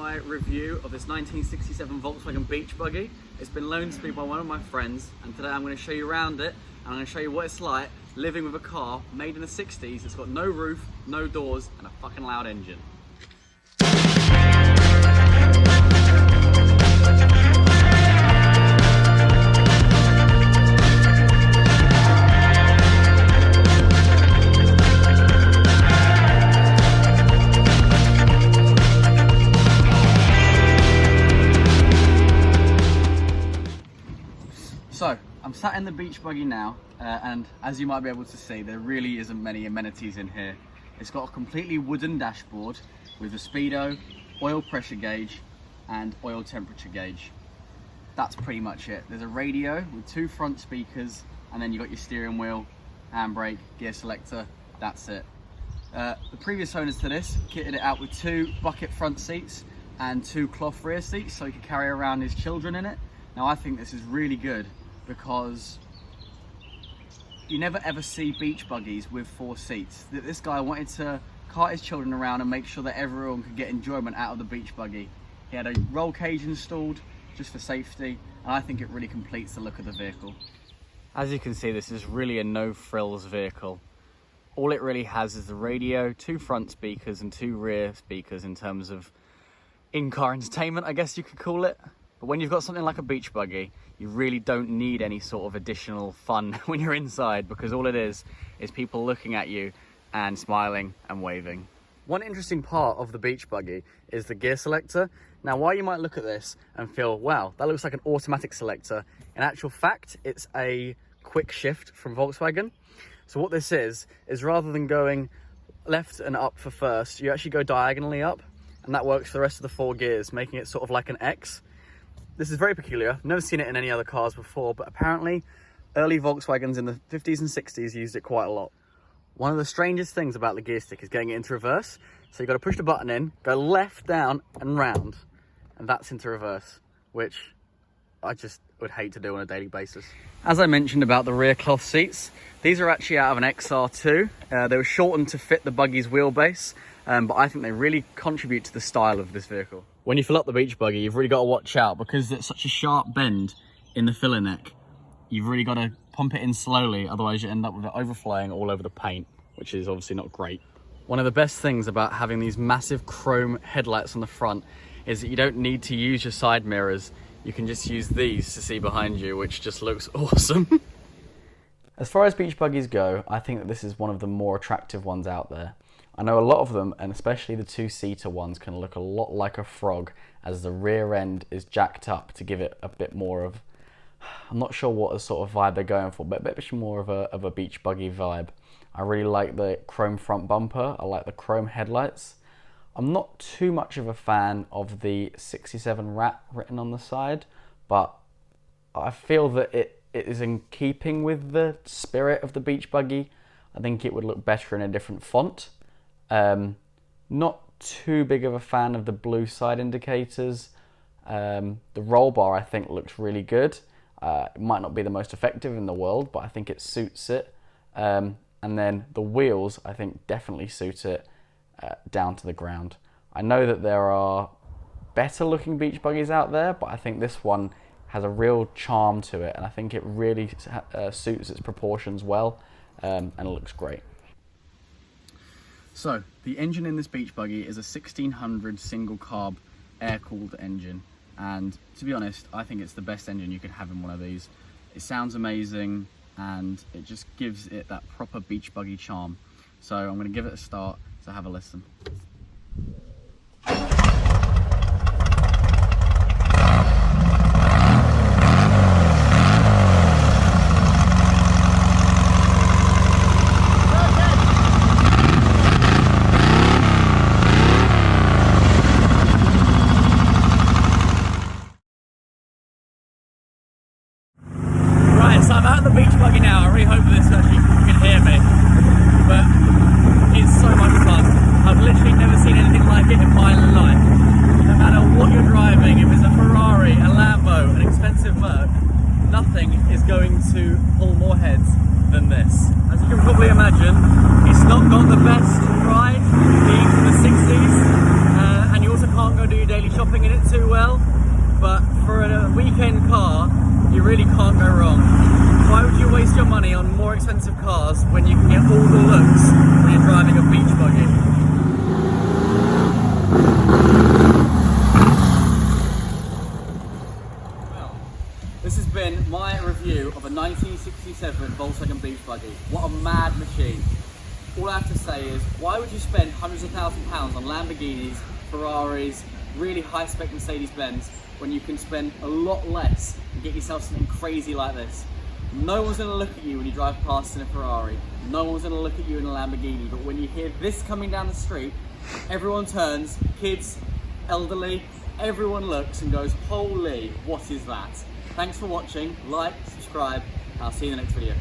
my review of this 1967 Volkswagen Beach Buggy. It's been loaned to me by one of my friends, and today I'm going to show you around it, and I'm going to show you what it's like living with a car made in the 60s. It's got no roof, no doors, and a fucking loud engine. So, I'm sat in the Beach Buggy now, and as you might be able to see, there really isn't many amenities in here. It's got a completely wooden dashboard with a speedo, oil pressure gauge, and oil temperature gauge. That's pretty much it. There's a radio with 2 front speakers, and then you've got your steering wheel, handbrake, gear selector. That's it. The previous owners to this kitted it out with 2 bucket front seats and 2 cloth rear seats, so he could carry around his children in it. Now I think this is really good, because you never ever see beach buggies with 4 seats. This guy wanted to cart his children around and make sure that everyone could get enjoyment out of the beach buggy. He had a roll cage installed just for safety, and I think it really completes the look of the vehicle. As you can see, this is really a no frills vehicle. All it really has is the radio, 2 front speakers and 2 rear speakers in terms of in-car entertainment, I guess you could call it. But when you've got something like a beach buggy, you really don't need any sort of additional fun when you're inside, because all it is people looking at you and smiling and waving. One interesting part of the beach buggy is the gear selector. Now, while you might look at this and feel, wow, that looks like an automatic selector, in actual fact, it's a quick shift from Volkswagen. So what this is rather than going left and up for first, you actually go diagonally up, and that works for the rest of the 4 gears, making it sort of like an X. This is very peculiar. Never seen it in any other cars before, but apparently early Volkswagens in the 50s and 60s used it quite a lot. One of the strangest things about the gear stick is getting it into reverse. So you've got to push the button in, go left, down, and round, and that's into reverse, which I just would hate to do on a daily basis. As I mentioned about the rear cloth seats, these are actually out of an XR2. They were shortened to fit the buggy's wheelbase, but I think they really contribute to the style of this vehicle. When you fill up the beach buggy, you've really got to watch out, because it's such a sharp bend in the filler neck. You've really got to pump it in slowly, otherwise you end up with it overflowing all over the paint, which is obviously not great. One of the best things about having these massive chrome headlights on the front is that you don't need to use your side mirrors. You can just use these to see behind you, which just looks awesome. As far as beach buggies go, I think that this is one of the more attractive ones out there. I know a lot of them, and especially the 2-seater ones, can look a lot like a frog, as the rear end is jacked up to give it a bit more of, I'm not sure what sort of vibe they're going for, but a bit more of a beach buggy vibe. I really like the chrome front bumper. I like the chrome headlights. I'm not too much of a fan of the 67 rat written on the side, but I feel that it is in keeping with the spirit of the beach buggy. I think it would look better in a different font. Not too big of a fan of the blue side indicators. The roll bar I think looks really good. It might not be the most effective in the world, but I think it suits it. And then the wheels I think definitely suit it down to the ground. I know that there are better looking beach buggies out there, but I think this one has a real charm to it, and I think it really suits its proportions well, and it looks great. So, the engine in this beach buggy is a 1600 single carb air-cooled engine, and to be honest, I think it's the best engine you could have in one of these. It sounds amazing, and it just gives it that proper beach buggy charm. So I'm going to give it a start, so have a listen. So I'm out in the beach buggy now. I really hope this actually you can hear me, but it's so much fun. I've literally never seen anything like it in my life. No matter what you're driving, if it's a Ferrari, a Lambo, an expensive Merc, nothing is going to pull more heads than this. As you can probably imagine, it's not got the best ride being from the 60s, and you also can't go do your daily shopping too well, but for a weekend car, you really can't go wrong. Why would you waste your money on more expensive cars when you can get all the looks when you're driving a beach buggy? Well, this has been my review of a 1967 Volkswagen beach buggy. What a mad machine. All I have to say is, why would you spend hundreds of thousands of pounds on Lamborghinis, Ferraris, really high-spec Mercedes-Benz when you can spend a lot less and get yourself something crazy like this? No one's going to look at you when you drive past in a Ferrari. No one's going to look at you in a Lamborghini. But when you hear this coming down the street, everyone turns, kids, elderly, everyone looks and goes, holy, what is that? Thanks for watching, like, subscribe, I'll see you in the next video.